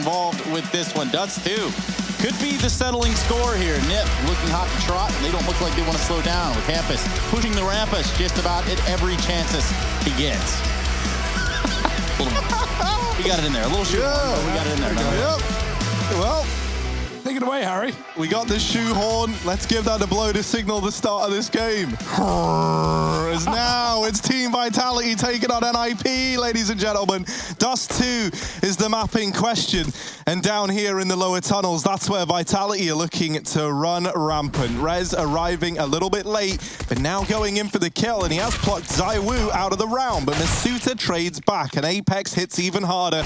involved with this one. Dust2 could be the settling score here. Nip looking hot and trot, and they don't look like they want to slow down. With Campus pushing the Rampus just about at every chance he gets. We got it in there. A little shoe. Yeah, we got it in there. Yep. Well, take it away, Harry. We got the shoehorn. Let's give that a blow to signal the start of this game. As now it's Team Vitality taking on NIP, ladies and gentlemen. Dust2 is the map in question. And down here in the lower tunnels, that's where Vitality are looking to run rampant. Rez arriving a little bit late, but now going in for the kill. And he has plucked ZywOo out of the round, but Masuta trades back and Apex hits even harder.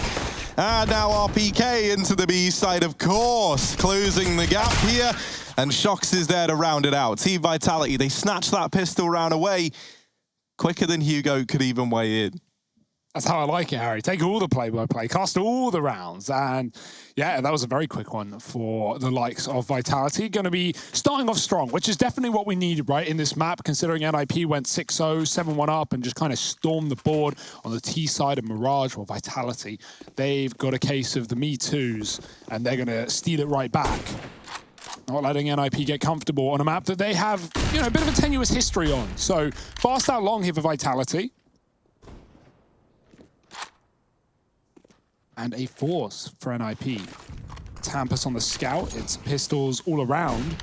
And now RPK into the B side, of course, closing the gap here. And Shox is there to round it out. Team Vitality, they snatch that pistol round away quicker than Hugo could even weigh in. That's how I like it, Harry. Take all the play-by-play, cast all the rounds. And yeah, that was a very quick one for the likes of Vitality. Going to be starting off strong, which is definitely what we needed, right, in this map, considering NIP went 6-0, 7-1 up, and just kind of stormed the board on the T side of Mirage or Vitality. They've got a case of the Me Too's, and they're going to steal it right back. Not letting NIP get comfortable on a map that they have, you know, a bit of a tenuous history on. So fast out long here for Vitality. And a force for NIP. Tampus on the scout, it's pistols all around.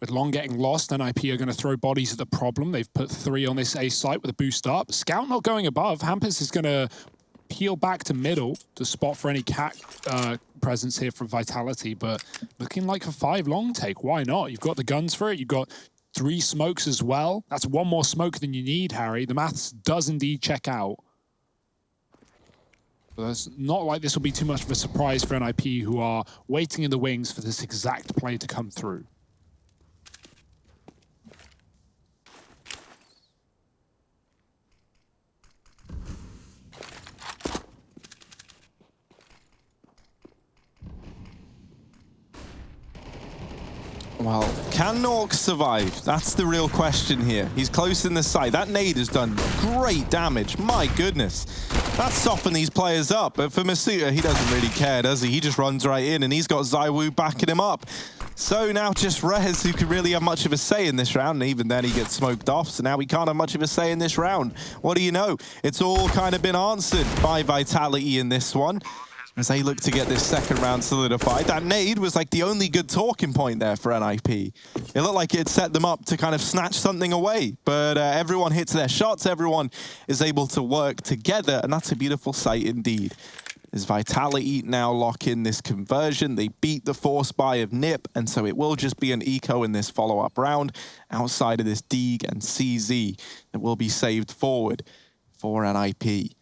With Long getting lost, NIP are going to throw bodies at the problem. They've put 3 on this A site with a boost up. Scout not going above. Hampus is going to peel back to middle to spot for any cat presence here from Vitality, but looking like a 5 long take. Why not? You've got the guns for it. You've got 3 smokes as well. That's 1 more smoke than you need, Harry. The maths does indeed check out. But it's not like this will be too much of a surprise for NIP, who are waiting in the wings for this exact play to come through. Well, can Nork survive? That's the real question here. He's close in the side. That nade has done great damage. My goodness. That's softened these players up. But for Masuta, he doesn't really care, does he? He just runs right in, and he's got ZywOo backing him up. So now just Rez, who could really have much of a say in this round, and even then he gets smoked off, so now he can't have much of a say in this round. What do you know? It's all kind of been answered by Vitality in this one, as they look to get this second round solidified. That nade was like the only good talking point there for NIP. It looked like it set them up to kind of snatch something away, but everyone hits their shots, everyone is able to work together, and that's a beautiful sight indeed. As Vitality now lock in this conversion, they beat the force buy of Nip, and so it will just be an eco in this follow-up round outside of this Deeg and CZ that will be saved forward for NIP.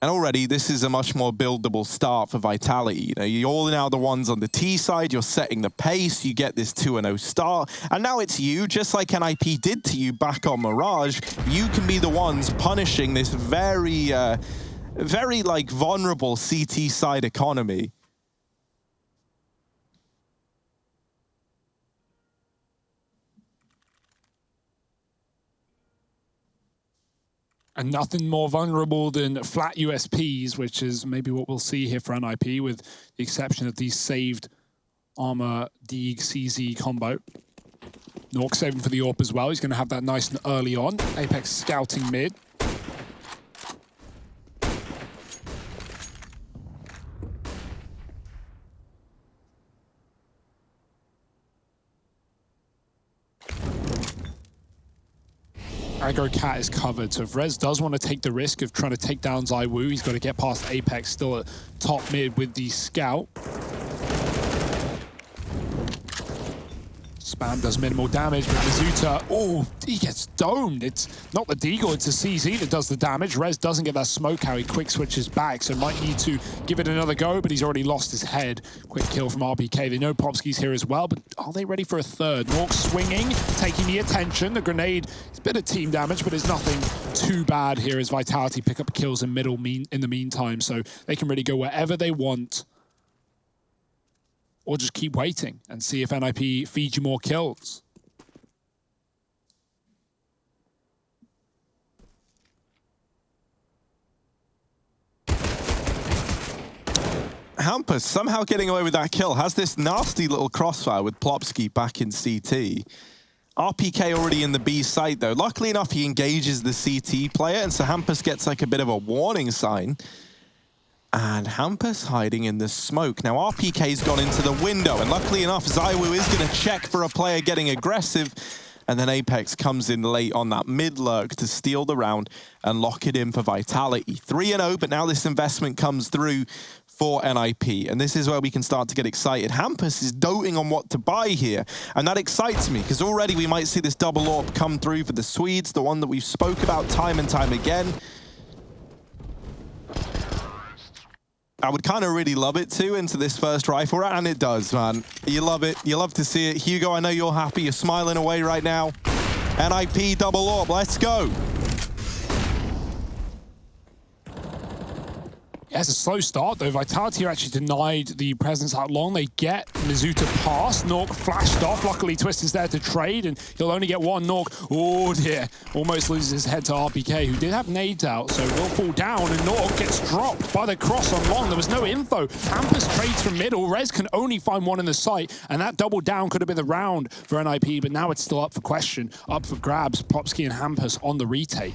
And already, this is a much more buildable start for Vitality. You know, you're all now the ones on the T side, you're setting the pace, you get this 2-0 start, and now it's you, just like NIP did to you back on Mirage, you can be the ones punishing this very, very, like, vulnerable CT side economy. And nothing more vulnerable than flat USPs, which is maybe what we'll see here for NIP, with the exception of these saved armor Deeg CZ combo. Nork saving for the AWP as well. He's going to have that nice and early on. Apex scouting mid. Aggro Cat is covered, so if Rez does want to take the risk of trying to take down ZywOo, he's got to get past Apex, still at top mid with the scout. Spam does minimal damage, but Masuta, oh, he gets domed. It's not the Deagle, it's the CZ that does the damage. Rez doesn't get that smoke how he quick switches back, so might need to give it another go, but he's already lost his head. Quick kill from RPK. They know Popsky's here as well, but are they ready for a third? Nork swinging, taking the attention. The grenade is a bit of team damage, but it's nothing too bad here as Vitality pick up kills in middle in the meantime, so they can really go wherever they want. or just keep waiting and see if NIP feeds you more kills. Hampus somehow getting away with that kill, has this nasty little crossfire with Plopsky back in CT. RPK already in the B site though. Luckily enough, he engages the CT player, and so Hampus gets like a bit of a warning sign. And Hampus hiding in the smoke. Now RPK's gone into the window, and luckily enough, ZywOo is going to check for a player getting aggressive. And then Apex comes in late on that mid lurk to steal the round and lock it in for Vitality. 3-0, but now this investment comes through for NIP. And this is where we can start to get excited. Hampus is doting on what to buy here. And that excites me, because already we might see this double AWP come through for the Swedes, the one that we've spoke about time and time again. I would kind of really love it too into this first rifle round, and it does, man. You love it. You love to see it. Hugo, I know you're happy. You're smiling away right now. NIP double AWP. Let's go. Yeah, it's a slow start, though. Vitality are actually denied the presence out long. They get Mizuta past. Nork flashed off. Luckily, Twist is there to trade, and he'll only get one. Nork, oh dear, almost loses his head to RPK, who did have nades out, so will fall down, and Nork gets dropped by the cross on long. There was no info. Hampus trades from middle. Rez can only find one in the site, and that double down could have been the round for NIP, but now it's still up for question, up for grabs. Plopsky and Hampus on the retake.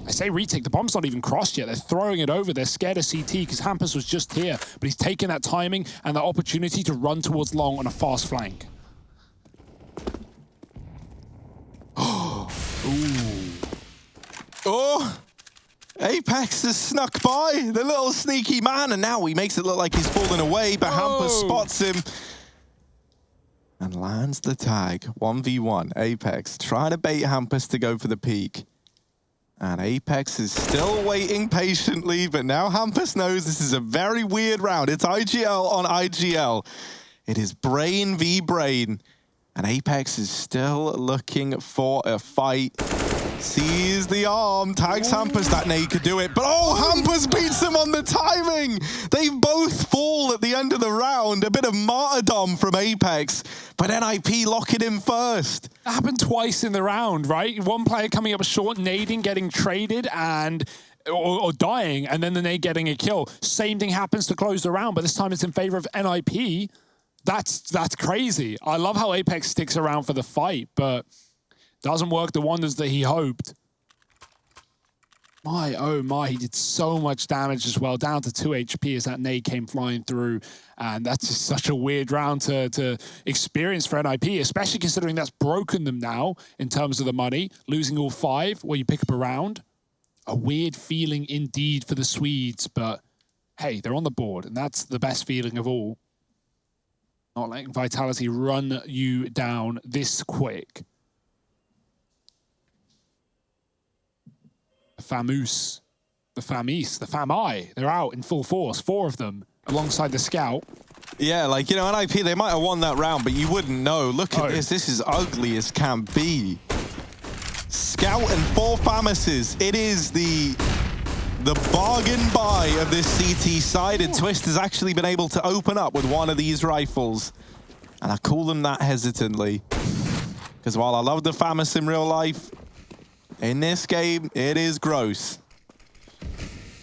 I say retake, the bomb's not even crossed yet. They're throwing it over. They're scared of CT because Hampus was just here, but he's taken that timing and that opportunity to run towards long on a fast flank. Ooh. Oh! Apex has snuck by, the little sneaky man, and now he makes it look like he's falling away, but Hampus spots him and lands the tag. 1v1, Apex trying to bait Hampus to go for the peak. And Apex is still waiting patiently, but now Hampus knows this is a very weird round. It's IGL on IGL. It is brain v brain. And Apex is still looking for a fight. Sees the arm, tags Hampus. That nade could do it, but Hampus beats him on the timing. They both fall at the end of the round. A bit of martyrdom from Apex, but NIP lock it in first. That happened twice in the round, right? One player coming up short, nading, getting traded, and or dying, and then the nade getting a kill. Same thing happens to close the round, but this time it's in favor of NIP. That's crazy. I love how Apex sticks around for the fight, but doesn't work the wonders that he hoped. My, oh my, he did so much damage as well, down to 2 HP as that nade came flying through. And that's just such a weird round to experience for NIP, especially considering that's broken them now in terms of the money. Losing all 5 where you pick up a round. A weird feeling indeed for the Swedes, but hey, they're on the board, and that's the best feeling of all. Not letting Vitality run you down this quick. The Famus, the Famis, the Fami, they're out in full force, 4 of them, alongside the Scout. Yeah, like, you know, NIP, they might have won that round, but you wouldn't know. Look at this. This is ugly as can be. Scout and 4 Famuses. It is the bargain buy of this CT side, and Twist has actually been able to open up with one of these rifles. And I call them that hesitantly, because while I love the Famus in real life, in this game, it is gross.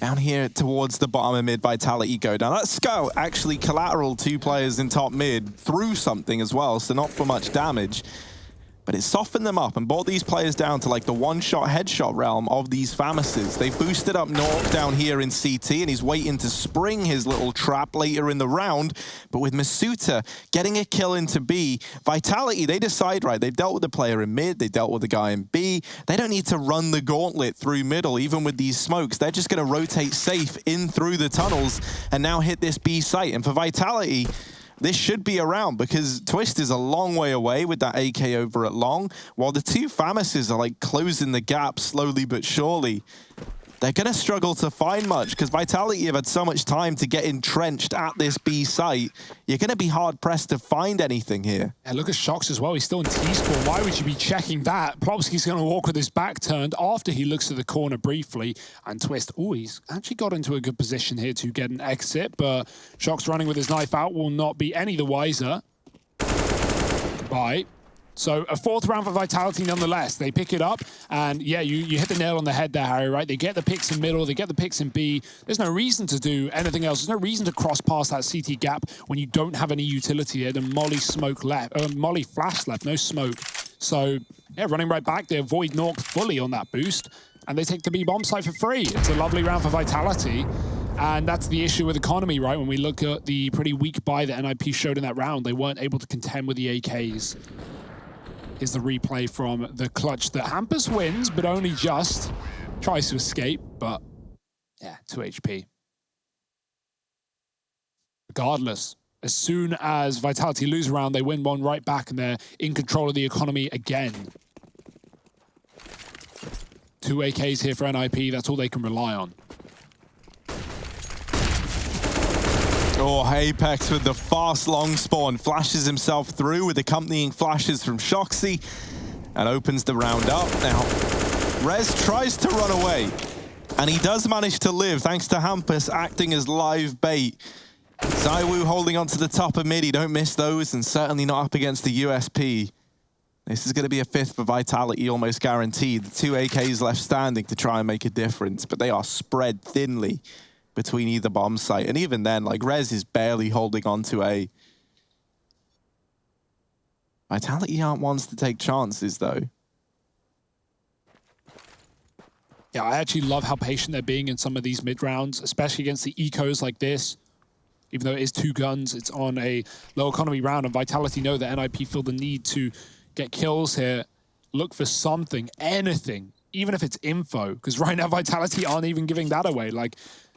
Down here towards the bottom of mid, Vitality go down. That Scout actually collateral 2 players in top mid through something as well, so not for much damage. But it softened them up and brought these players down to like the one-shot headshot realm of these Famuses. They boosted up Nork down here in CT, and he's waiting to spring his little trap later in the round. But with Masuta getting a kill into B, Vitality, they decide, right, they've dealt with the player in mid, they dealt with the guy in B. They don't need to run the gauntlet through middle, even with these smokes. They're just going to rotate safe in through the tunnels and now hit this B site. And for Vitality, this should be around because Twist is a long way away with that AK over at long, while the 2 Famuses are like closing the gap slowly but surely. they're going to struggle to find much because Vitality have had so much time to get entrenched at this B site. You're going to be hard-pressed to find anything here. And look at Shox as well. He's still in T-spawn. Why would you be checking that? Plopsky's going to walk with his back turned after he looks to the corner briefly. And Twist, oh, he's actually got into a good position here to get an exit, but Shox running with his knife out will not be any the wiser. Goodbye. So a fourth round for Vitality nonetheless. They pick it up, and yeah, you hit the nail on the head there, Harry, right? They get the picks in middle, they get the picks in B. There's no reason to do anything else. There's no reason to cross past that CT gap when you don't have any utility here. Then Molly smoke left, Molly flash left, no smoke. So yeah, running right back, they avoid Nork fully on that boost, and they take the B bomb site for free. It's a lovely round for Vitality. And that's the issue with economy, right? When we look at the pretty weak buy that NIP showed in that round, they weren't able to contend with the AKs. Is the replay from the clutch that Hampus wins, but only just. Tries to escape, but yeah, 2 HP. Regardless, as soon as Vitality lose a round, they win one right back, and they're in control of the economy again. 2 AKs here for NIP, that's all they can rely on. Oh, Apex with the fast long spawn, flashes himself through with accompanying flashes from Shoxy and opens the round up. Now, Rez tries to run away, and he does manage to live thanks to Hampus acting as live bait. ZywOo holding on to the top of mid, you don't miss those, and certainly not up against the USP. This is going to be a fifth for Vitality, almost guaranteed. The 2 AKs left standing to try and make a difference, but they are spread thinly between either bomb site. And even then, like, Rez is barely holding on to A. Vitality aren't ones to take chances, though. Yeah, I actually love how patient they're being in some of these mid rounds, especially against the ecos like this. Even though it is 2 guns, it's on a low economy round, and Vitality know that NIP feel the need to get kills here. Look for something, anything, even if it's info, because right now Vitality aren't even giving that away. Like,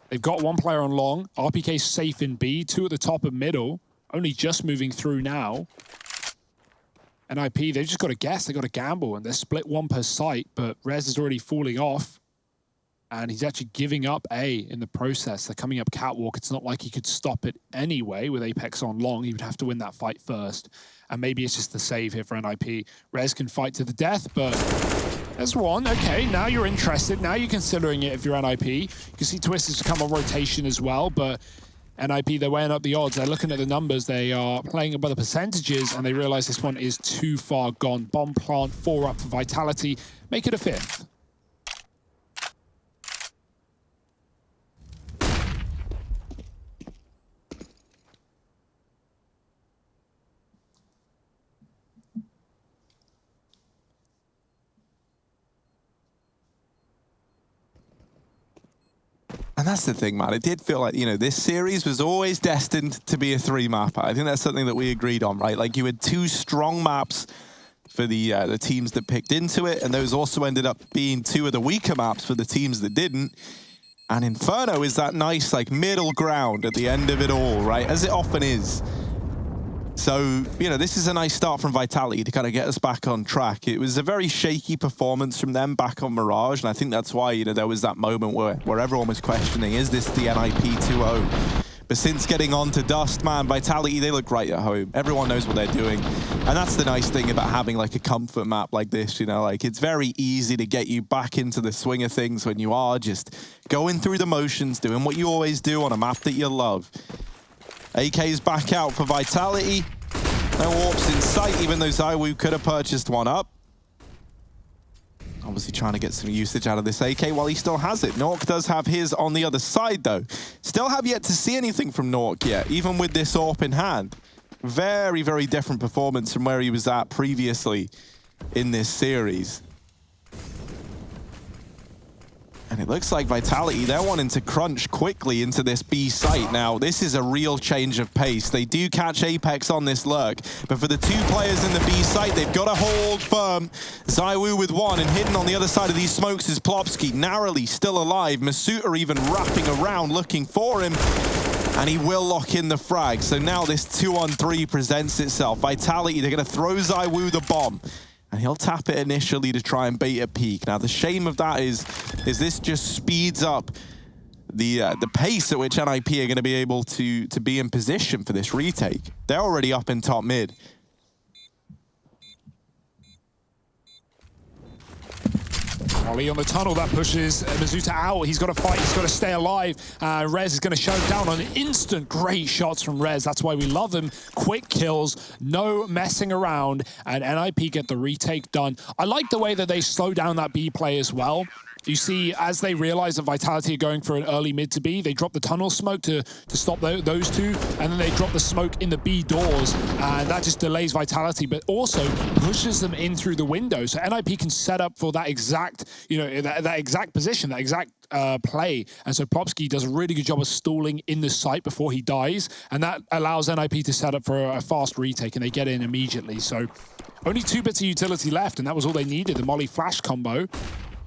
they've got 1 player on long, RPK safe in B, 2 at the top and middle, only just moving through now. NIP, they've just got to guess, they've got to gamble, and they're split 1 per site, but Rez is already falling off, and he's actually giving up A in the process. They're coming up catwalk. It's not like he could stop it anyway with Apex on long. He would have to win that fight first, and maybe it's just the save here for NIP. Rez can fight to the death, but there's one. Okay, now you're interested. Now you're considering it if you're NIP. You can see Twist has come on rotation as well, but NIP, they're weighing up the odds. They're looking at the numbers. They are playing by the percentages, and they realize this one is too far gone. Bomb plant, 4 up for Vitality. Make it a 5th. And that's the thing, man. It did feel like, you know, this series was always destined to be a 3-mapper. I think that's something that we agreed on, right? Like, you had 2 strong maps for the teams that picked into it, and those also ended up being 2 of the weaker maps for the teams that didn't. And Inferno is that nice, like, middle ground at the end of it all, right? As it often is. So, you know, this is a nice start from Vitality to kind of get us back on track. It was a very shaky performance from them back on Mirage, and I think that's why, you know, there was that moment where everyone was questioning, is this the NIP 2-0? But since getting on to Dust, man, Vitality, they look right at home. Everyone knows what they're doing. And that's the nice thing about having, like, a comfort map like this, you know? Like, it's very easy to get you back into the swing of things when you are just going through the motions, doing what you always do on a map that you love. AK's back out for Vitality. No warps in sight, even though ZywOo could have purchased one up. Obviously trying to get some usage out of this AK while he still has it. Nork does have his on the other side, though. Still have yet to see anything from Nork yet, even with this AWP in hand. Very, very different performance from where he was at previously in this series. And it looks like Vitality, they're wanting to crunch quickly into this B site. Now, this is a real change of pace. They do catch Apex on this lurk, but for the 2 players in the B site, they've got to hold firm. ZywOo with 1, and hidden on the other side of these smokes is Plopsky, narrowly still alive. Masuta even wrapping around, looking for him, and he will lock in the frag. So now this 2-on-3 presents itself. Vitality, they're going to throw ZywOo the bomb, and he'll tap it initially to try and bait a peek. Now, the shame of that is is this just speeds up the pace at which NIP are going to be able to be in position for this retake. They're already up in top mid. Ollie on the tunnel, that pushes Mizuta out. He's got to fight, he's got to stay alive. Rez is going to shut him down on an instant. Great shots from Rez, that's why we love him. Quick kills, no messing around, and NIP get the retake done. I like the way that they slow down that B play as well. You see, as they realize that Vitality are going for an early mid to B, they drop the tunnel smoke to stop those two, and then they drop the smoke in the B doors, and that just delays Vitality, but also pushes them in through the window. So NIP can set up for that exact, that exact position, that exact play. And so Plopsky does a really good job of stalling in the site before he dies, and that allows NIP to set up for a fast retake, and they get in immediately. So only 2 bits of utility left, and that was all they needed, the Molly Flash combo.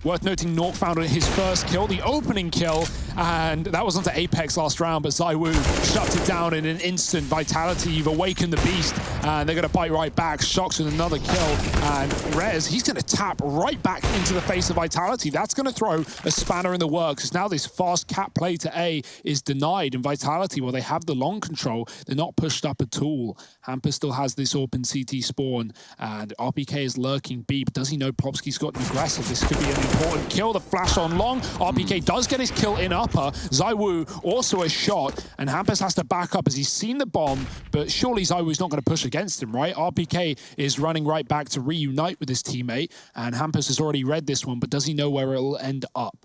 Worth noting, Nork found his first kill, the opening kill, and that was onto Apex last round, but ZywOo shut it down in an instant. Vitality, you've awakened the beast, and they're going to bite right back. Shox with another kill, and Rez, he's going to tap right back into the face of Vitality. That's going to throw a spanner in the works. Now this fast cap play to A is denied, and Vitality, while they have the long control, they're not pushed up at all. Hamper still has this open CT spawn, and RPK is lurking B, but does he know Plopsky's got an aggressive? This could be an important kill. The flash on long. RPK does get his kill in upper. ZywOo also a shot, and Hampus has to back up as he's seen the bomb, but surely ZywOo's not going to push against him, right? RPK is running right back to reunite with his teammate, and Hampus has already read this one, but does he know where it'll end up?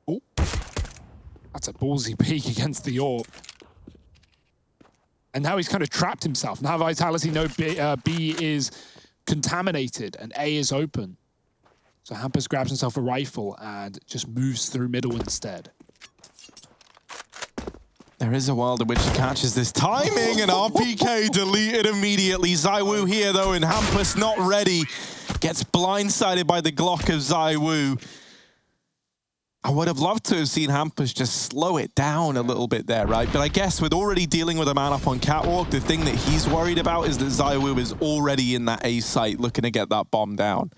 Oh, that's a ballsy peek against the AWP. And now he's kind of trapped himself. Now Vitality know B is contaminated and A is open. So Hampus grabs himself a rifle and just moves through middle instead. There is a world in which he catches this timing, and RPK deleted immediately. ZywOo here though, and Hampus not ready. Gets blindsided by the Glock of ZywOo. I would have loved to have seen Hampus just slow it down a little bit there, right? But I guess with already dealing with a man up on Catwalk, the thing that he's worried about is that ZywOo is already in that A site looking to get that bomb down.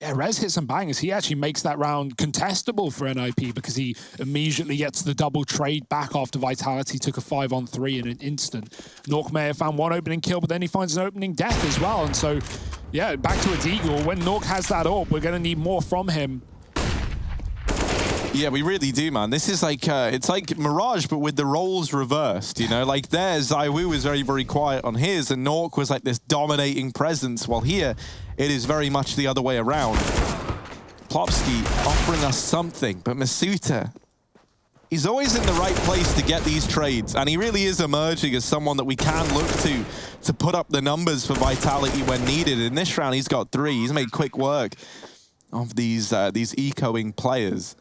Yeah, Rez hits some bangers. He actually makes that round contestable for NIP because he immediately gets the double trade back after Vitality took a 5-on-3 in an instant. Nork may have found one opening kill, but then he finds an opening death as well. And so, yeah, back to a deagle. When Nork has that AWP, we're going to need more from him. Yeah, we really do, man. This is like, it's like Mirage, but with the roles reversed, you know? Like there, ZywOo was very, very quiet on his, and Nork was like this dominating presence, while here, it is very much the other way around. Plopsky offering us something, but Mizuta, he's always in the right place to get these trades, and he really is emerging as someone that we can look to put up the numbers for Vitality when needed. In this round, he's got 3. He's made quick work of these ecoing players.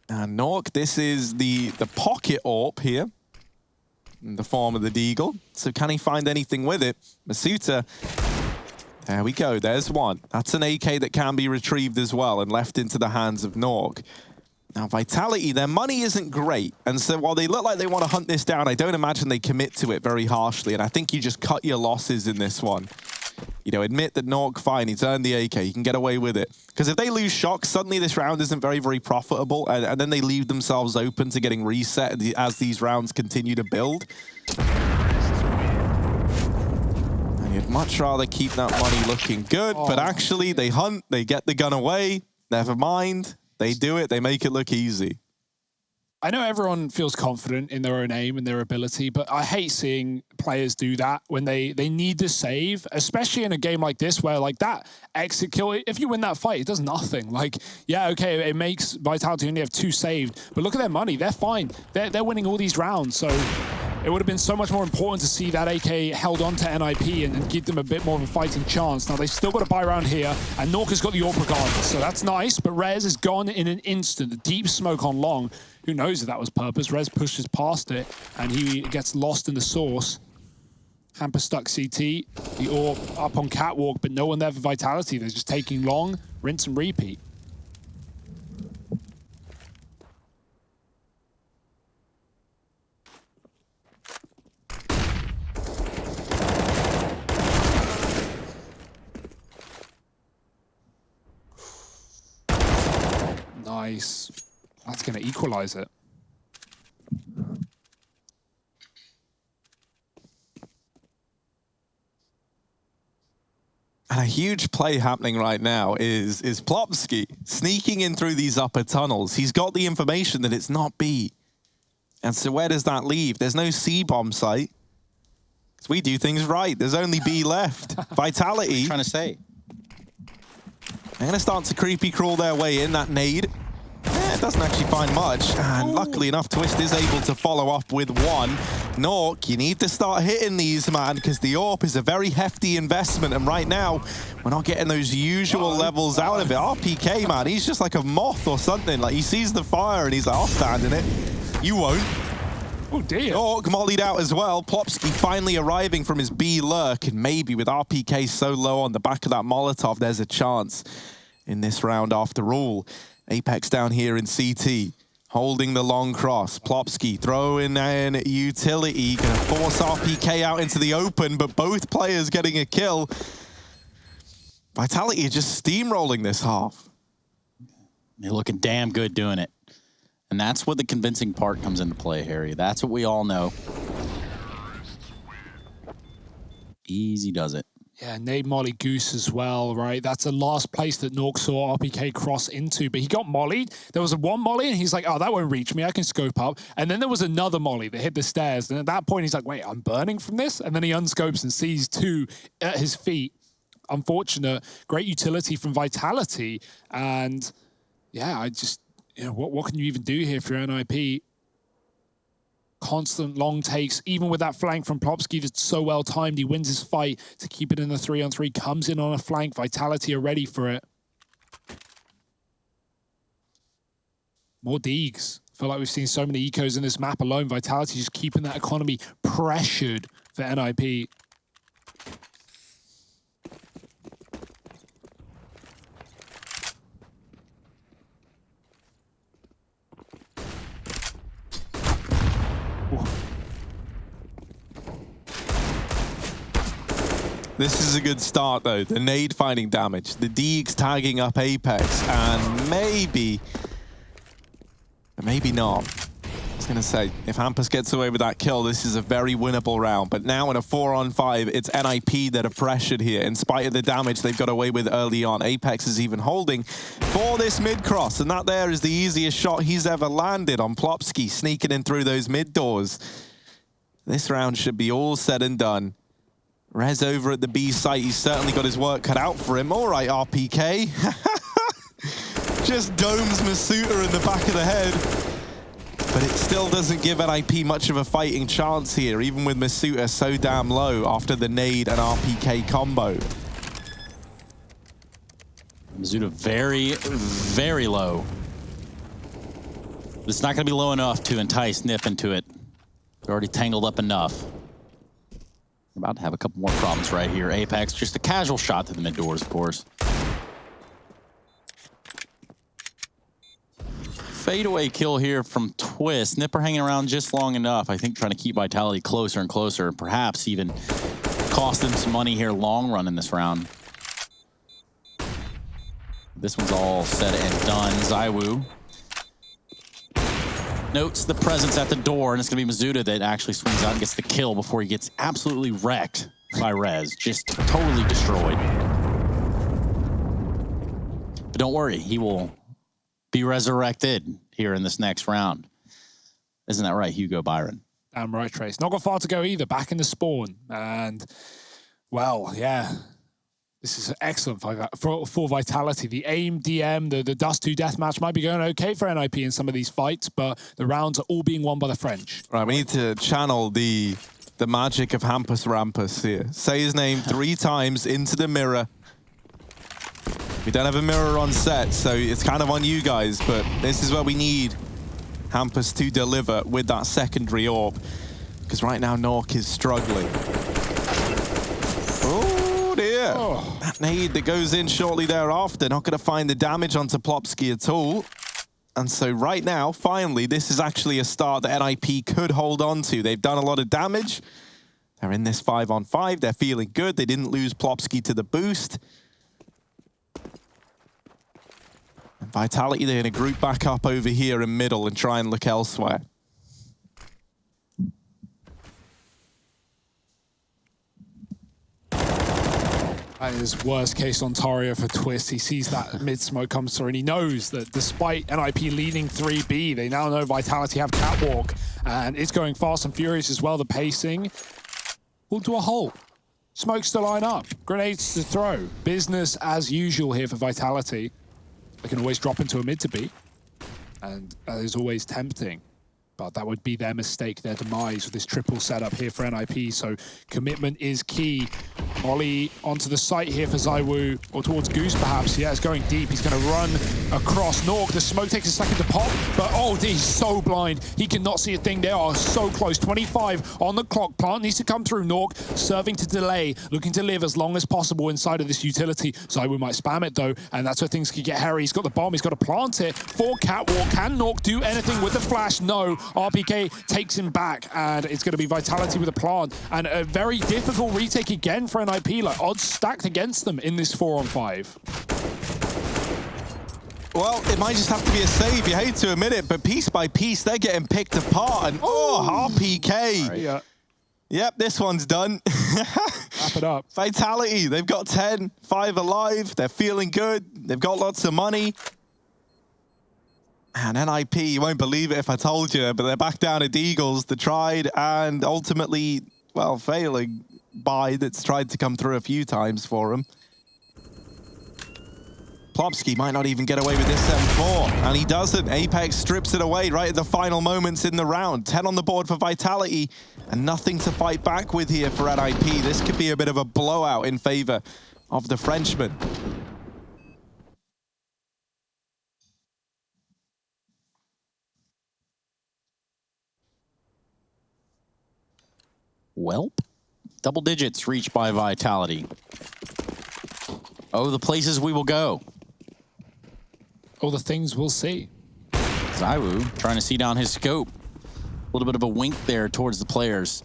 And Nork, this is the pocket AWP here, in the form of the deagle. So can he find anything with it? Mizuta, there we go, there's one. That's an AK that can be retrieved as well and left into the hands of Nork. Now Vitality, their money isn't great, and so while they look like they want to hunt this down, I don't imagine they commit to it very harshly, and I think you just cut your losses in this one. You know, admit that Nork, fine, he's earned the AK, he can get away with it. Because if they lose Shox, suddenly this round isn't very, very profitable, and then they leave themselves open to getting reset as these rounds continue to build. And you'd much rather keep that money looking good, but actually they hunt, they get the gun away, never mind, they do it, they make it look easy. I know everyone feels confident in their own aim and their ability, but I hate seeing players do that when they need to save, especially in a game like this where like that exit kill, if you win that fight, it does nothing. Like, yeah, okay, it makes Vitality only have 2 saved, but look at their money, they're fine. They're winning all these rounds, so it would have been so much more important to see that AK held on to NIP and give them a bit more of a fighting chance. Now, they've still got a buy round here, and Nork has got the AWP regardless, so that's nice, but Rez is gone in an instant. The deep smoke on long. Who knows if that was purpose? Rez pushes past it, and he gets lost in the source. Hamper stuck CT, the AWP up on Catwalk, but no one there for Vitality. They're just taking long, rinse and repeat. Nice. That's going to equalize it. And a huge play happening right now is Plopsky sneaking in through these upper tunnels. He's got the information that it's not B. And so where does that leave? There's no C-bomb site. Because we do things right. There's only B left. Vitality. Trying to say. They're going to start to creepy crawl their way in. That nade. It doesn't actually find much. And luckily enough, Twist is able to follow up with one. Nork, you need to start hitting these, man, because the AWP is a very hefty investment. And right now, we're not getting those usual levels out of it. RPK, man, he's just like a moth or something. Like, he sees the fire and he's like, I'll stand in it. You won't. Oh, dear. Nork mollied out as well. Plopsky finally arriving from his B lurk. And maybe with RPK so low on the back of that Molotov, there's a chance in this round after all. Apex down here in CT. Holding the long cross. Plopsky throwing in utility. Gonna force RPK out into the open, but both players getting a kill. Vitality are just steamrolling this half. They're looking damn good doing it. And that's what the convincing part comes into play, Harry. That's what we all know. Easy does it. Yeah, nade molly goose as well, right? That's the last place that Nork saw RPK cross into, but he got mollied. There was one molly, and he's like, oh, that won't reach me. I can scope up. And then there was another molly that hit the stairs. And at that point, he's like, wait, I'm burning from this? And then he unscopes and sees two at his feet. Unfortunate. Great utility from Vitality. And yeah, I just, you know, what can you even do here for your NIP? Constant long takes, even with that flank from Plopsky that's so well timed. He wins his fight to keep it in the 3-on-3, comes in on a flank. Vitality are ready for it. More Deegs. I feel like we've seen so many ecos in this map alone. Vitality just keeping that economy pressured for NIP. This is a good start, though. The nade finding damage. The Deegs tagging up Apex. And maybe not. I was going to say, if Hampus gets away with that kill, this is a very winnable round. But now in a 4-on-5, it's NIP that are pressured here. In spite of the damage they've got away with early on, Apex is even holding for this mid-cross. And that there is the easiest shot he's ever landed on Plopsky, sneaking in through those mid-doors. This round should be all said and done. Rez over at the B site, he's certainly got his work cut out for him. All right, RPK. Just domes Masuta in the back of the head. But it still doesn't give NIP much of a fighting chance here, even with Masuta so damn low after the nade and RPK combo. Masuta very, very low. But it's not going to be low enough to entice Nip into it. They're already tangled up enough. We're about to have a couple more problems right here. Apex, just a casual shot to the mid doors, of course. Fadeaway kill here from Twist. Nipper hanging around just long enough, I think, trying to keep Vitality closer and closer, and perhaps even cost them some money here long run in this round. This one's all said and done. ZywOo notes the presence at the door, and it's going to be Masuta that actually swings out and gets the kill before he gets absolutely wrecked by Rez. Just totally destroyed. But don't worry, he will be resurrected here in this next round. Isn't that right, Hugo Byron? Damn right, Trace. Not got far to go either. Back in the spawn. And, well, yeah. This is excellent for Vitality. The aim, DM, the Dust2 deathmatch might be going okay for NIP in some of these fights, but the rounds are all being won by the French. Right, we need to channel the magic of Hampus Rampus here. Say his name 3 times into the mirror. We don't have a mirror on set, so it's kind of on you guys, but this is where we need Hampus to deliver with that secondary orb, because right now Nork is struggling. Oh dear. Oh. That nade that goes in shortly thereafter, not going to find the damage onto Plopsky at all. And so right now, finally, this is actually a start that NIP could hold on to. They've done a lot of damage. They're in this 5-on-5. They're feeling good. They didn't lose Plopsky to the boost. And Vitality, they're going to group back up over here in middle and try and look elsewhere. That is worst case Ontario for Twist. He sees that mid smoke comes through and he knows that despite NIP leading 3B, they now know Vitality have Catwalk and it's going fast and furious as well. The pacing pulled to a halt. Smokes to line up, grenades to throw. Business as usual here for Vitality. They can always drop into a mid to B and that is always tempting. But that would be their mistake, their demise with this triple setup here for NIP. So commitment is key. Molly onto the site here for ZywOo, or towards Goose perhaps. Yeah, it's going deep. He's going to run across Nork. The smoke takes a second to pop, but oh, he's so blind. He cannot see a thing. They are so close. 25 on the clock. Plant needs to come through. Nork serving to delay, looking to live as long as possible inside of this utility. ZywOo might spam it though, and that's where things could get hairy. He's got the bomb. He's got to plant it for Catwalk. Can Nork do anything with the flash? No. RPK takes him back, and it's going to be Vitality with a plant, and a very difficult retake again for NIP. Like odds stacked against them in this 4-on-5. Well, it might just have to be a save. You hate to admit it, but piece by piece, they're getting picked apart, and RPK. Right, yeah. Yep, this one's done. Wrap it up. Vitality, they've got 10, 5 alive. They're feeling good. They've got lots of money. And NIP, you won't believe it if I told you, but they're back down at Eagles. They tried and ultimately, well, failing buy that's tried to come through a few times for them. Plopsky might not even get away with this 7-4, and he doesn't. Apex strips it away right at the final moments in the round. 10 on the board for Vitality, and nothing to fight back with here for NIP. This could be a bit of a blowout in favor of the Frenchman. Welp. Double digits reached by Vitality. Oh, the places we will go. All the things we'll see. ZywOo trying to see down his scope. A little bit of a wink there towards the players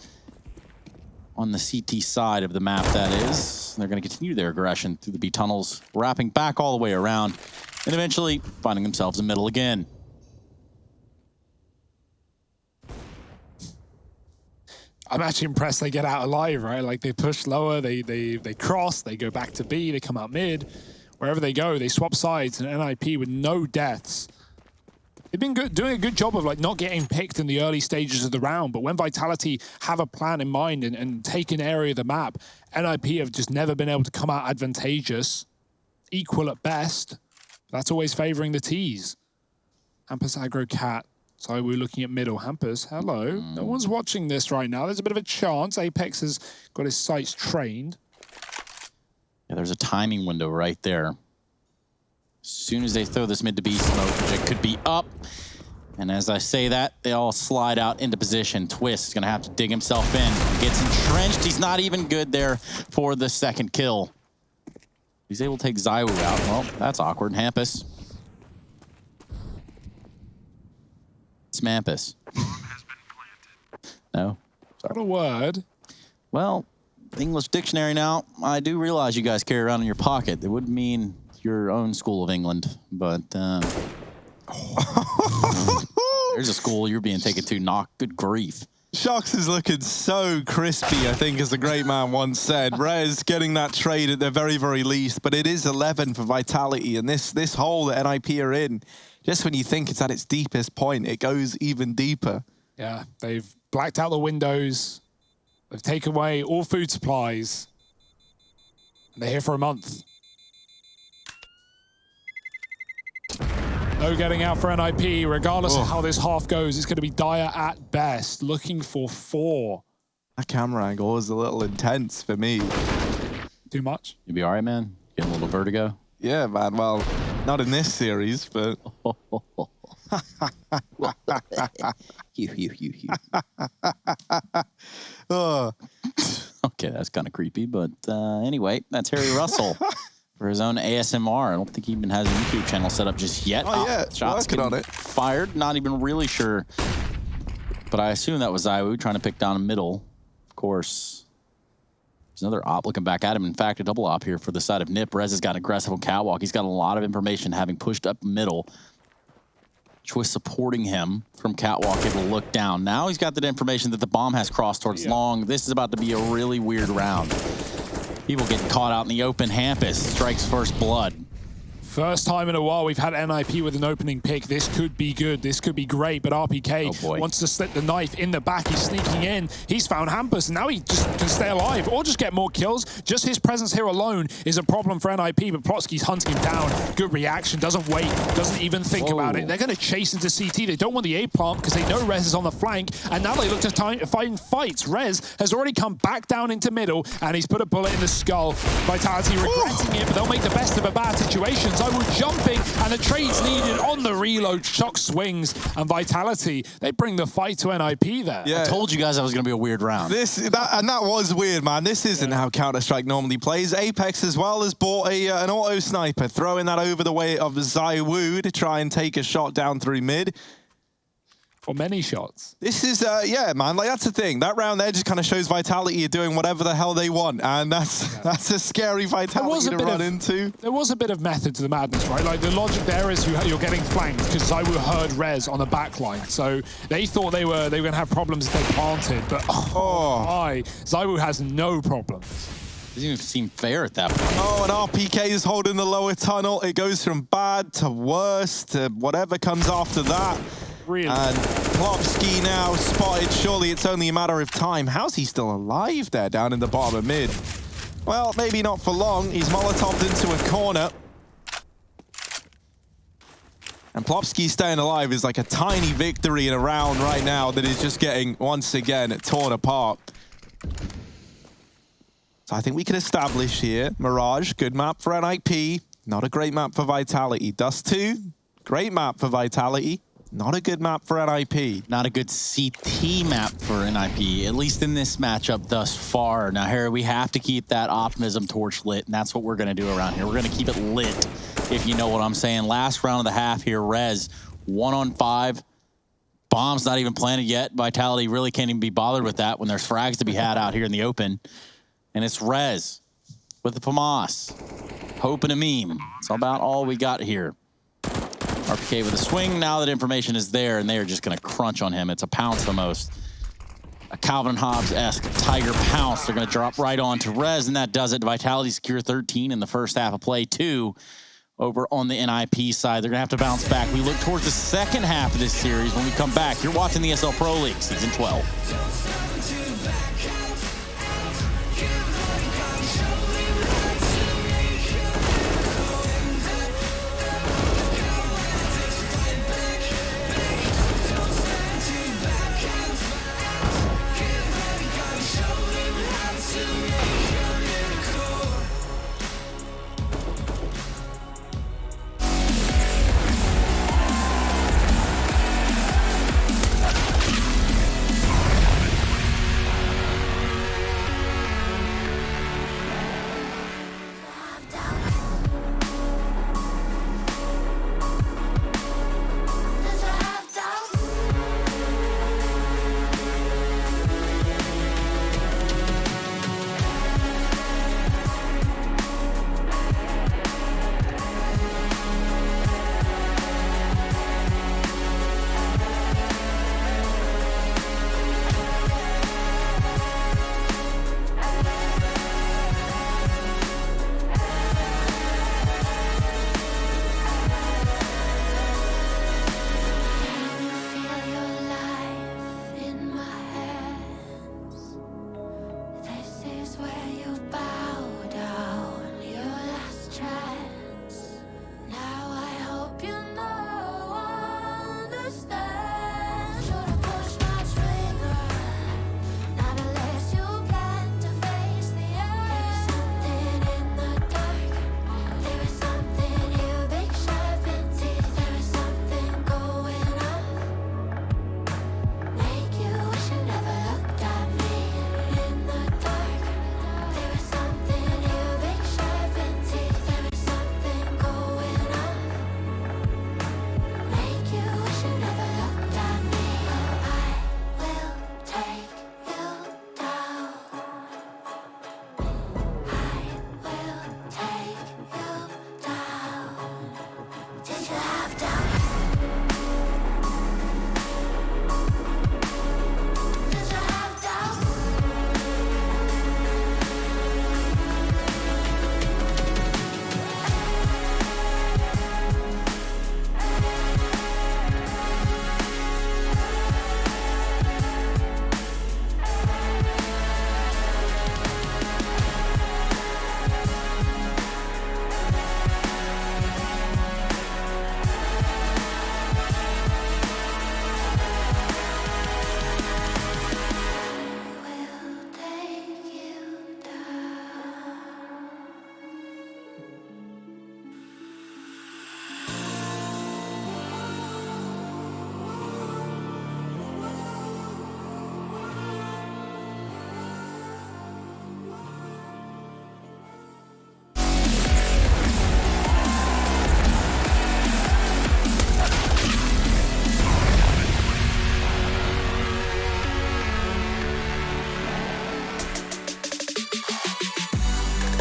on the CT side of the map, that is. They're going to continue their aggression through the B tunnels, wrapping back all the way around, and eventually finding themselves in middle again. I'm actually impressed they get out alive, right? Like they push lower, they cross, they go back to B, they come out mid. Wherever they go, they swap sides, and NIP with no deaths. They've been doing a good job of like not getting picked in the early stages of the round, but when Vitality have a plan in mind and take an area of the map, NIP have just never been able to come out advantageous. Equal at best. That's always favoring the T's. Hampus aggro cat. So we're looking at middle. Hampus, hello. No one's watching this right now. There's a bit of a chance. Apex has got his sights trained. Yeah, there's a timing window right there. As soon as they throw this mid to B smoke, it could be up. And as I say that, they all slide out into position. Twist is going to have to dig himself in. He gets entrenched. He's not even good there for the second kill. He's able to take ZywOo out. Well, that's awkward. Hampus. Smampus. No? What a word. Well, English dictionary now, I do realize you guys carry around in your pocket. It would mean your own school of England, but there's a school you're being taken to, knock, good grief. Shox is looking so crispy, I think, as the great man once said. Rez getting that trade at the very, very least, but it is 11 for Vitality, and this hole that NIP are in, just when you think it's at its deepest point, it goes even deeper. Yeah, they've blacked out the windows. They've taken away all food supplies. They're here for a month. No getting out for NIP, regardless of how this half goes. It's going to be dire at best, looking for 4. That camera angle was a little intense for me. Too much? You be all right, man? Getting a little vertigo? Yeah, man. Well, not in this series, but... Oh. Okay, that's kind of creepy, but anyway, that's Harry Russell for his own ASMR. I don't think he even has a YouTube channel set up just yet. Oh, yeah, shots working on it. Fired, not even really sure. But I assume that was ZywOo trying to pick down a middle. Of course, There's another op looking back at him. In fact, a double op here for the side of Nip. Rez has got aggressive on catwalk. He's got a lot of information having pushed up middle. Choice supporting him from catwalk, able to look down. Now he's got the information that the bomb has crossed towards long. This is about to be a really weird round. People getting caught out in the open. Hampus strikes first blood. First time in a while we've had NIP with an opening pick. This could be good. This could be great. But RPK wants to slip the knife in the back. He's sneaking in. He's found Hampus. And now he just can stay alive or just get more kills. Just his presence here alone is a problem for NIP. But Plotsky's hunting him down. Good reaction. Doesn't wait. Doesn't even think about it. They're going to chase into CT. They don't want the A plant because they know Rez is on the flank. And now they look to find fights. Rez has already come back down into middle. And he's put a bullet in the skull. Vitality regretting it. But they'll make the best of a bad situation. ZywOo jumping, and the trade's needed on the reload. Shock swings, and Vitality, they bring the fight to NIP there. I told you guys that was going to be a weird round. That was weird, man. This isn't how Counter-Strike normally plays. Apex as well has bought an auto sniper, throwing that over the way of ZywOo to try and take a shot down through mid. For many shots. This is, yeah, man, like that's the thing. That round there just kind of shows Vitality are doing whatever the hell they want, and that's a scary Vitality to run into. There was a bit of method to the madness, right? Like the logic there is you're getting flanked because ZywOo heard Rez on the back line, so they thought they were going to have problems if they planted, but my, ZywOo has no problems. Doesn't even seem fair at that point. Oh, and RPK is holding the lower tunnel. It goes from bad to worse to whatever comes after that. Really? And Plopsky now spotted. Surely it's only a matter of time. How's he still alive there down in the bottom of mid? Well, maybe not for long. He's Molotoved into a corner. And Plopsky staying alive is like a tiny victory in a round right now that is just getting, once again, torn apart. So I think we can establish here, Mirage, good map for NIP. Not a great map for Vitality. Dust2, great map for Vitality. Not a good map for NIP. Not a good CT map for NIP, at least in this matchup thus far. Now, Harry, we have to keep that optimism torch lit, and that's what we're going to do around here. We're going to keep it lit, if you know what I'm saying. Last round of the half here, Rez, 1-on-5. Bomb's not even planted yet. Vitality really can't even be bothered with that when there's frags to be had out here in the open. And it's Rez with the Pyjamas. Hope and a meme. It's about all we got here. RPK with a swing. Now that information is there, and they are just going to crunch on him. It's a pounce the most. A Calvin Hobbes-esque Tiger pounce. They're going to drop right on to Rez, and that does it. Vitality secure 13 in the first half of play. 2 over on the NIP side. They're going to have to bounce back. We look towards the second half of this series when we come back. You're watching the ESL Pro League, Season 12.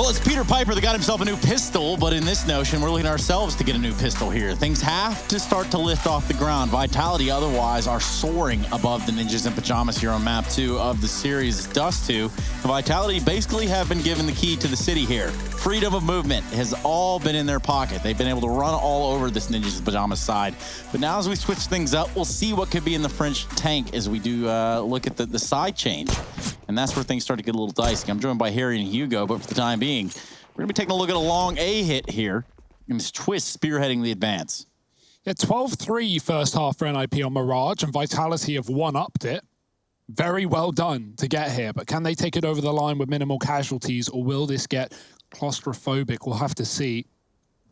Well, it's Peter Piper that got himself a new pistol, but in this notion, we're looking at ourselves to get a new pistol here. Things have to start to lift off the ground. Vitality otherwise are soaring above the Ninjas in Pyjamas here on map 2 of the series, Dust2. Vitality basically have been given the key to the city here. Freedom of movement has all been in their pocket. They've been able to run all over this Ninjas in Pyjamas side. But now as we switch things up, we'll see what could be in the French tank as we do look at the side change. And that's where things start to get a little dicey. I'm joined by Harry and Hugo, but for the time being, we're going to be taking a look at a long A hit here. And it's Twist spearheading the advance. Yeah, 12-3 first half for NIP on Mirage, and Vitality have one-upped it. Very well done to get here, but can they take it over the line with minimal casualties, or will this get claustrophobic? We'll have to see.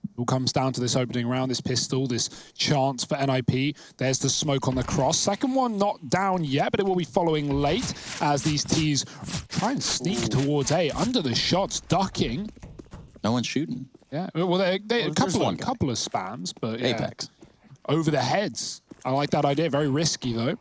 It all comes down to this opening round, this pistol, this chance for NIP. There's the smoke on the cross. Second one not down yet, but it will be following late as these Ts try and sneak towards A. Under the shots, ducking. No one's shooting. Yeah, well, they a couple of spams, but yeah. Apex. Over the heads. I like that idea. Very risky, though.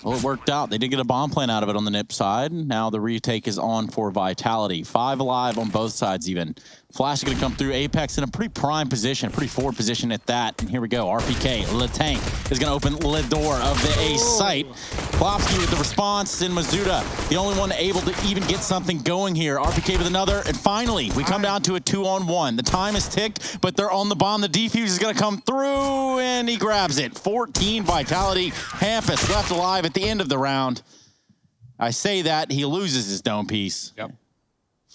Well, it worked out. They did get a bomb plan out of it on the NIP side. Now the retake is on for Vitality. 5 alive on both sides even. Flash is going to come through. Apex in a pretty prime position, pretty forward position at that. And here we go. RPK, Le Tank is going to open the door of the A site. Klopsky with the response, and Mazuda, the only one able to even get something going here. RPK with another, and finally, we come down to a 2-on-1. The time is ticked, but they're on the bomb. The defuse is going to come through, and he grabs it. 14 Vitality. Hampus left alive at the end of the round. I say that, he loses his dome piece. Yep.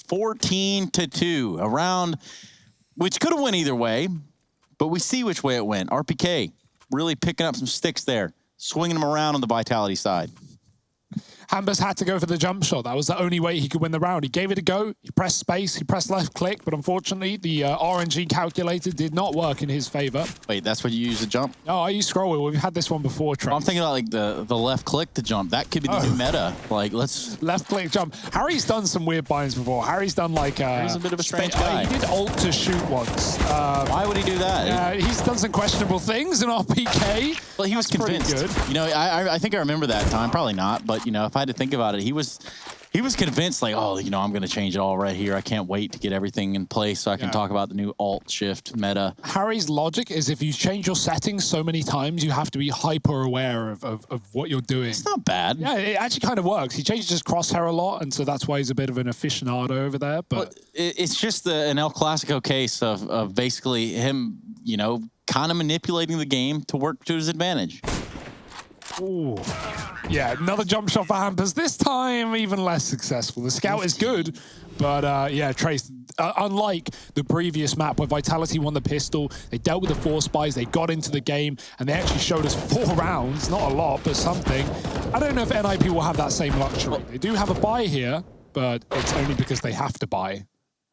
14-2, a round which could have went either way, but we see which way it went. RPK really picking up some sticks there, swinging them around on the Vitality side. Hampus had to go for the jump shot. That was the only way he could win the round. He gave it a go. He pressed space. He pressed left click, but unfortunately, the RNG calculator did not work in his favor. Wait, that's what you use to jump? No, I use scroll wheel. We've had this one before, Trent. I'm thinking about like the left click to jump. That could be the new meta. Like, let's... Left click jump. Harry's done some weird binds before. Harry's done like... He's a bit of a strange guy. He did ult to shoot once. Why would he do that? He's done some questionable things in RPK. Well, he was convinced. Good. You know, I think I remember that time. Probably not, but, you know, if I had to think about it, he was convinced, like, oh, you know, I'm going to change it all right here. I can't wait to get everything in place so I can talk about the new alt shift meta. Harry's logic is if you change your settings so many times, you have to be hyper aware of what you're doing. It's not bad. Yeah, it actually kind of works. He changes his crosshair a lot, and so that's why he's a bit of an aficionado over there. But it's just an El Clasico case of basically him, you know, kind of manipulating the game to work to his advantage. Ooh. Yeah, another jump shot for Hampus. This time, even less successful. The scout is good, but yeah, Trace, unlike the previous map where Vitality won the pistol, they dealt with the 4 spies, they got into the game, and they actually showed us 4 rounds. Not a lot, but something. I don't know if NIP will have that same luxury. They do have a buy here, but it's only because they have to buy.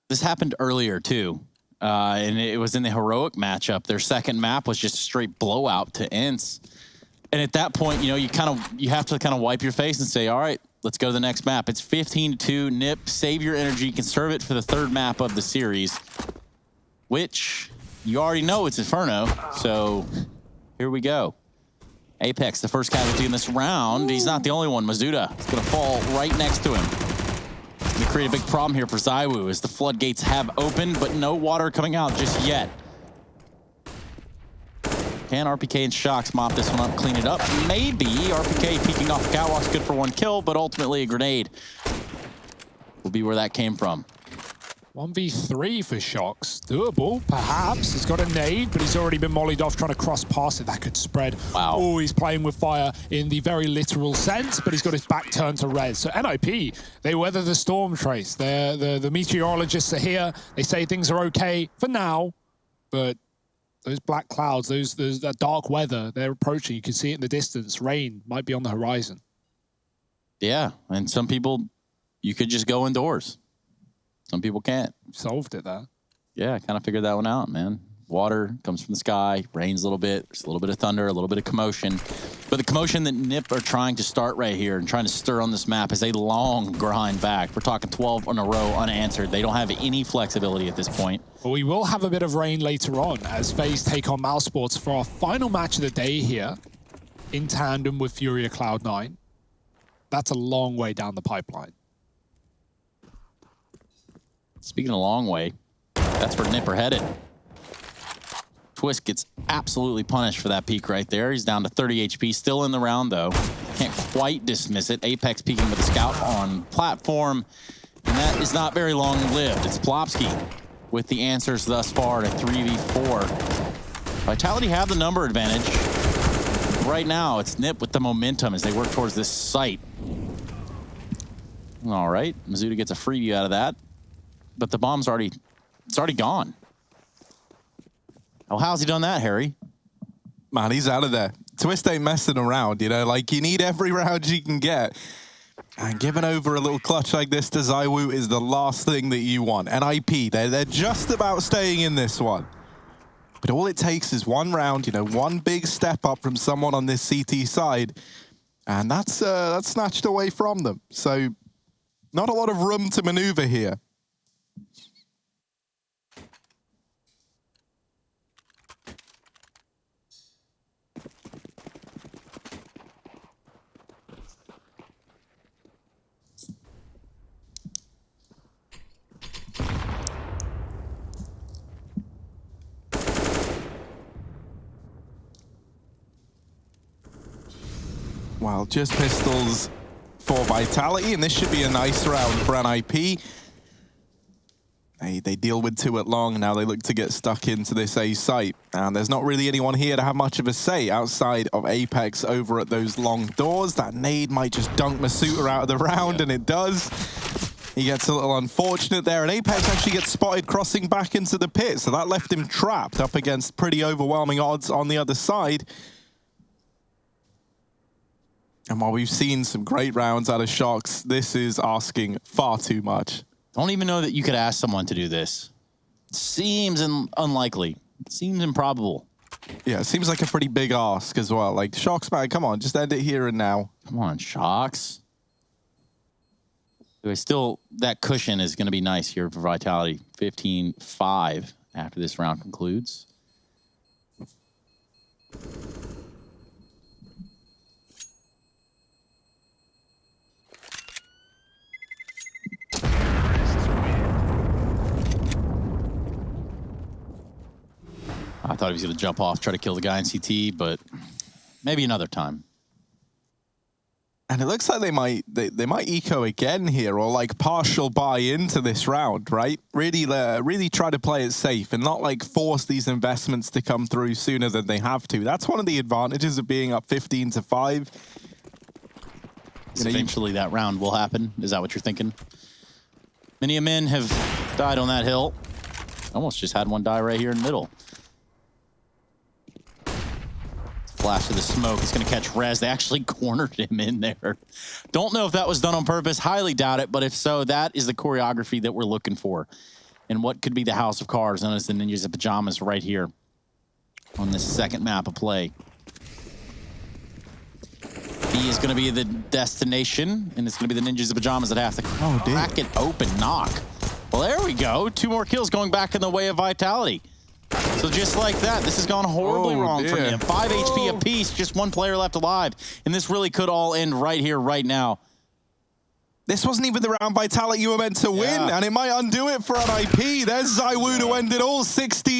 This happened earlier, too. And it was in the heroic matchup. Their second map was just a straight blowout to Ince. And at that point, you know, you have to kind of wipe your face and say, all right, let's go to the next map. It's 15-2. Nip, save your energy, conserve it for the 3rd map of the series, which you already know it's Inferno. So here we go. Apex, the first casualty in this round. He's not the only one. Mazuda is going to fall right next to him. It's going to create a big problem here for Zywoo as the floodgates have opened, but no water coming out just yet. Can RPK and Shocks mop this one up, clean it up? Maybe. RPK peeking off the catwalk's good for 1 kill, but ultimately a grenade will be where that came from. 1v3 for Shocks. Doable, perhaps. He's got a nade, but he's already been mollied off trying to cross past it. That could spread. Wow. Oh, he's playing with fire in the very literal sense, but he's got his back turned to res. So NIP, they weather the storm, Trace. The meteorologists are here. They say things are okay for now, but those black clouds, that dark weather, they're approaching. You can see it in the distance. Rain might be on the horizon. Yeah, and some people, you could just go indoors. Some people can't. Solved it there. Yeah, I kind of figured that one out, man. Water comes from the sky, rains a little bit, there's a little bit of thunder, a little bit of commotion. But the commotion that Nip are trying to start right here and trying to stir on this map is a long grind back. We're talking 12 in a row unanswered. They don't have any flexibility at this point. But we will have a bit of rain later on as FaZe take on Mousesports for our final match of the day here in tandem with Furia Cloud9. That's a long way down the pipeline. Speaking of long way, that's where Nipper headed. Twist gets absolutely punished for that peek right there. He's down to 30 HP, still in the round though. Can't quite dismiss it. Apex peeking with a scout on platform, and that is not very long-lived. It's Plopsky with the answers thus far to 3v4. Vitality have the number advantage. Right now, it's Nip with the momentum as they work towards this site. All right, Mizuta gets a freebie out of that, but the bomb's already gone. Oh, how's he done that, Harry? Man, he's out of there. Twist ain't messing around, you know? Like, you need every round you can get. And giving over a little clutch like this to ZywOo is the last thing that you want. NIP, they're just about staying in this one. But all it takes is one round, you know, one big step up from someone on this CT side. And that's snatched away from them. So, not a lot of room to maneuver here. Well, just pistols for Vitality, and this should be a nice round for NIP. They deal with 2 at long, and now they look to get stuck into this A site. And there's not really anyone here to have much of a say outside of Apex over at those long doors. That nade might just dunk Masuta out of the round, and it does. He gets a little unfortunate there, and Apex actually gets spotted crossing back into the pit, so that left him trapped up against pretty overwhelming odds on the other side. And while we've seen some great rounds out of Shox, this is asking far too much. Don't even know that you could ask someone to do this. Seems unlikely. Seems improbable. Yeah, it seems like a pretty big ask as well. Like, Shox, man, come on, just end it here and now. Come on, Shox. Anyway, still, that cushion is going to be nice here for Vitality. 15-5 after this round concludes. I thought he was going to jump off, try to kill the guy in CT, but maybe another time. And it looks like they might eco again here, or like partial buy into this round, right? Really try to play it safe and not like force these investments to come through sooner than they have to. That's one of the advantages of being up 15-5. So eventually that round will happen. Is that what you're thinking? Many men have died on that hill. Almost just had one die right here in the middle. Flash of the smoke. It's going to catch Rez. They actually cornered him in there. Don't know if that was done on purpose. Highly doubt it. But if so, that is the choreography that we're looking for. And what could be the house of cards known as the Ninjas of Pyjamas right here on this second map of play. B is going to be the destination, and it's going to be the Ninjas of Pyjamas that have to crack it open. Knock. Well, there we go. 2 more kills going back in the way of Vitality. So just like that, this has gone horribly wrong for him. 5 HP apiece, just 1 player left alive. And this really could all end right here, right now. This wasn't even the round Vitality you were meant to win, and it might undo it for NIP. There's ZywOo to end it all, 16.